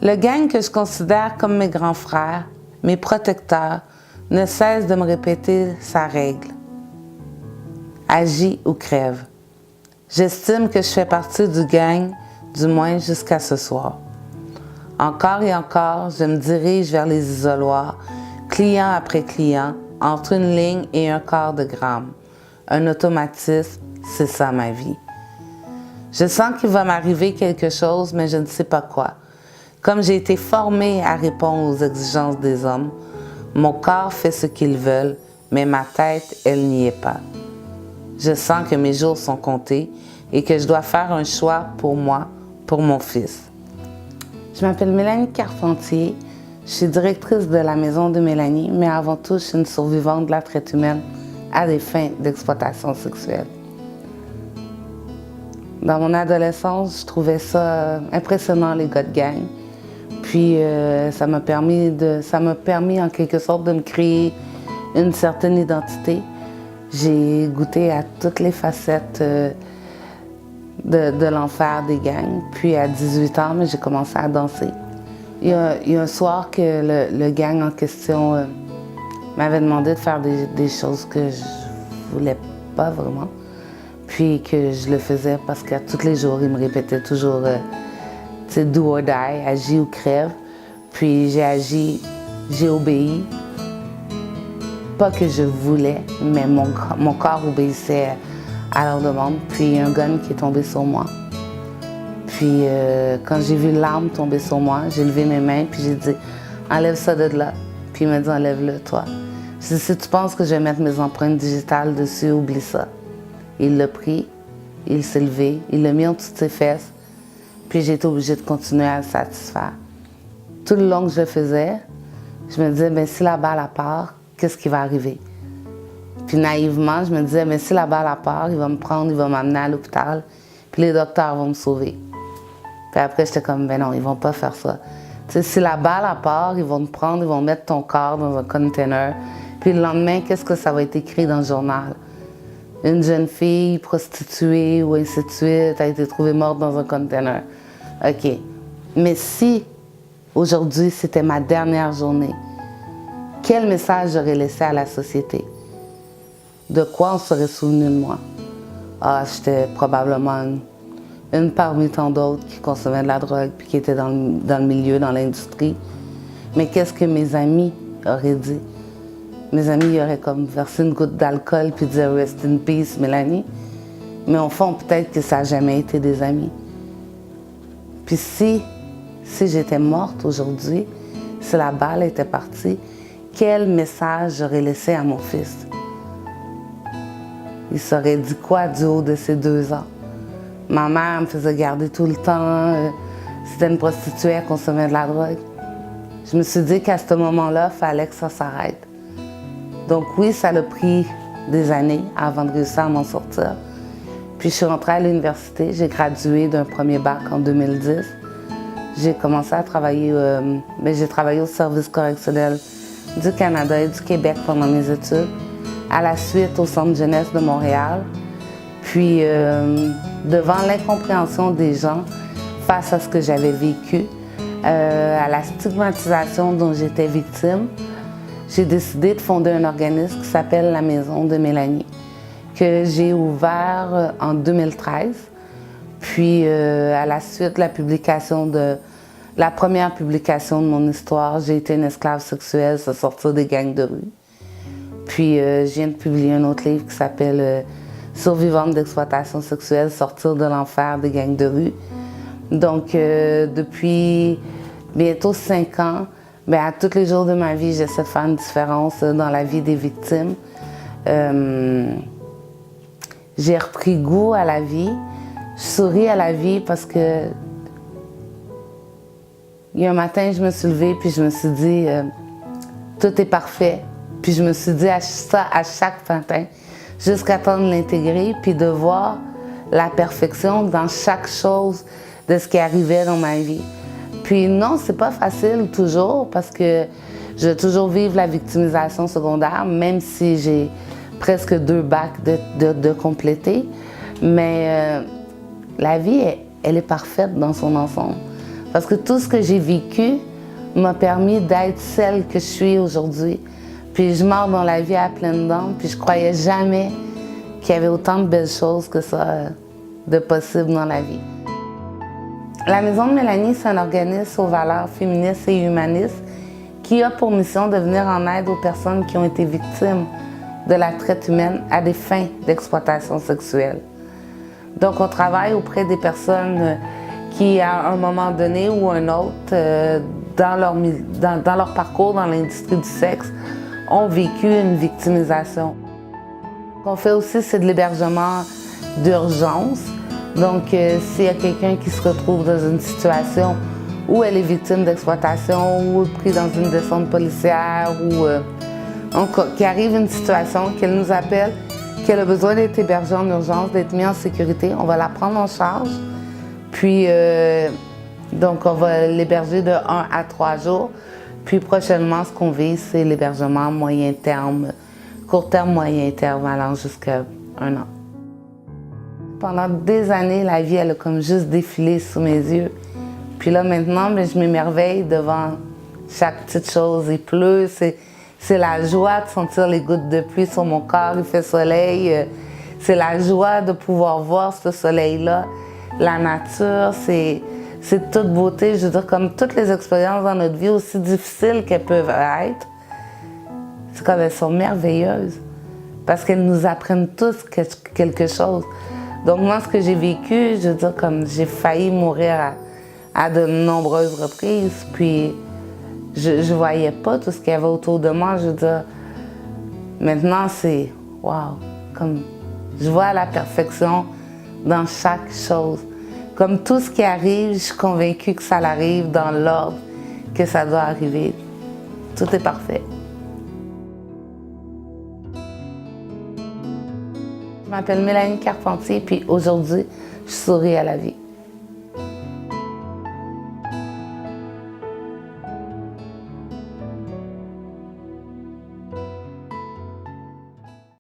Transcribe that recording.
Le gang que je considère comme mes grands frères, mes protecteurs, ne cesse de me répéter sa règle. Agis ou crève. J'estime que je fais partie du gang, du moins jusqu'à ce soir. Encore et encore, je me dirige vers les isoloirs, client après client, entre une ligne et un quart de gramme. Un automatisme, c'est ça ma vie. Je sens qu'il va m'arriver quelque chose, mais je ne sais pas quoi. Comme j'ai été formée à répondre aux exigences des hommes, mon corps fait ce qu'ils veulent, mais ma tête, elle n'y est pas. Je sens que mes jours sont comptés et que je dois faire un choix pour moi, pour mon fils. Je m'appelle Mélanie Carpentier, je suis directrice de la Maison de Mélanie, mais avant tout, je suis une survivante de la traite humaine à des fins d'exploitation sexuelle. Dans mon adolescence, je trouvais ça impressionnant, les gars de gang. Puis ça m'a permis en quelque sorte de me créer une certaine identité. J'ai goûté à toutes les facettes de l'enfer des gangs. Puis à 18 ans, j'ai commencé à danser. Il y a un soir que le gang en question m'avait demandé de faire des choses que je voulais pas vraiment. Puis que je le faisais parce qu'à tous les jours, il me répétait toujours do or die, agis ou crève. Puis j'ai agi, j'ai obéi. Pas que je voulais, mais mon corps obéissait à leur demande. Puis il y a un gun qui est tombé sur moi. Puis quand j'ai vu l'arme tomber sur moi, j'ai levé mes mains puis j'ai dit « Enlève ça de là ». Puis il m'a dit « Enlève-le, toi ». J'ai dit « Si tu penses que je vais mettre mes empreintes digitales dessus, oublie ça ». Il l'a pris, il s'est levé, il l'a mis en dessous de ses fesses. Puis j'ai été obligée de continuer à le satisfaire. Tout le long que je le faisais, je me disais, bien, si la balle part, qu'est-ce qui va arriver? Puis naïvement, je me disais, bien, si la balle part, il va me prendre, il va m'amener à l'hôpital, puis les docteurs vont me sauver. Puis après, j'étais comme, ben non, ils vont pas faire ça. Tu sais, si la balle part, ils vont te prendre, ils vont mettre ton corps dans un container, puis le lendemain, qu'est-ce que ça va être écrit dans le journal? Une jeune fille prostituée ou ainsi de suite a été trouvée morte dans un container. OK. Mais si aujourd'hui c'était ma dernière journée, quel message j'aurais laissé à la société? De quoi on serait souvenu de moi? Ah, j'étais probablement une parmi tant d'autres qui consommaient de la drogue puis qui étaient dans le milieu, dans l'industrie. Mais qu'est-ce que mes amis auraient dit? Mes amis auraient comme versé une goutte d'alcool puis dit « Rest in peace, Mélanie ». Mais au fond, peut-être que ça n'a jamais été des amis. Puis si j'étais morte aujourd'hui, si la balle était partie, quel message j'aurais laissé à mon fils? Il s'aurait dit quoi du haut de ses 2 ans? Ma mère me faisait garder tout le temps. C'était une prostituée, elle consommait de la drogue. Je me suis dit qu'à ce moment-là, il fallait que ça s'arrête. Donc oui, ça a pris des années avant de réussir à m'en sortir. Puis je suis rentrée à l'université, j'ai gradué d'un premier bac en 2010. J'ai commencé à travailler, j'ai travaillé au service correctionnel du Canada et du Québec pendant mes études. À la suite, au Centre jeunesse de Montréal. Puis devant l'incompréhension des gens face à ce que j'avais vécu, à la stigmatisation dont j'étais victime, j'ai décidé de fonder un organisme qui s'appelle la Maison de Mélanie, que j'ai ouvert en 2013. Puis à la suite de la première publication de mon histoire, j'ai été une esclave sexuelle, se sortir des gangs de rue. Puis je viens de publier un autre livre qui s'appelle Survivante d'exploitation sexuelle, sortir de l'enfer des gangs de rue. Donc depuis bientôt 5 ans, à tous les jours de ma vie, j'essaie de faire une différence dans la vie des victimes. J'ai repris goût à la vie. Je souris à la vie parce que il y a un matin, je me suis levée puis je me suis dit tout est parfait. Puis je me suis dit ça à chaque matin jusqu'à temps de l'intégrer puis de voir la perfection dans chaque chose de ce qui arrivait dans ma vie. Puis non, c'est pas facile toujours parce que je vais toujours vivre la victimisation secondaire, même si j'ai presque 2 bacs de compléter. Mais la vie, elle est parfaite dans son ensemble. Parce que tout ce que j'ai vécu m'a permis d'être celle que je suis aujourd'hui. Puis je mors dans la vie à pleines dents, puis je croyais jamais qu'il y avait autant de belles choses que ça de possible dans la vie. La Maison de Mélanie, c'est un organisme aux valeurs féministes et humanistes qui a pour mission de venir en aide aux personnes qui ont été victimes de la traite humaine à des fins d'exploitation sexuelle. Donc on travaille auprès des personnes qui, à un moment donné ou un autre, dans leur parcours dans l'industrie du sexe, ont vécu une victimisation. Ce qu'on fait aussi, c'est de l'hébergement d'urgence. Donc, s'il y a quelqu'un qui se retrouve dans une situation où elle est victime d'exploitation ou pris dans une descente policière ou qui arrive une situation, qu'elle nous appelle, qu'elle a besoin d'être hébergée en urgence, d'être mise en sécurité, on va la prendre en charge. Puis, donc, on va l'héberger de 1 à 3 jours. Puis prochainement, ce qu'on vise, c'est l'hébergement moyen terme, court terme, moyen terme, allant jusqu'à 1 an. Pendant des années, la vie, elle a comme juste défilé sous mes yeux. Puis là, maintenant, je m'émerveille devant chaque petite chose. Il pleut, c'est la joie de sentir les gouttes de pluie sur mon corps, il fait soleil. C'est la joie de pouvoir voir ce soleil-là. La nature, c'est toute beauté. Je veux dire, comme toutes les expériences dans notre vie, aussi difficiles qu'elles peuvent être, c'est comme elles sont merveilleuses. Parce qu'elles nous apprennent tous quelque chose. Donc moi, ce que j'ai vécu, je veux dire, comme j'ai failli mourir à de nombreuses reprises, puis je voyais pas tout ce qu'il y avait autour de moi. Je veux dire, maintenant, c'est wow, comme je vois la perfection dans chaque chose. Comme tout ce qui arrive, je suis convaincue que ça arrive dans l'ordre que ça doit arriver. Tout est parfait. Je m'appelle Mélanie Carpentier, puis aujourd'hui, je souris à la vie.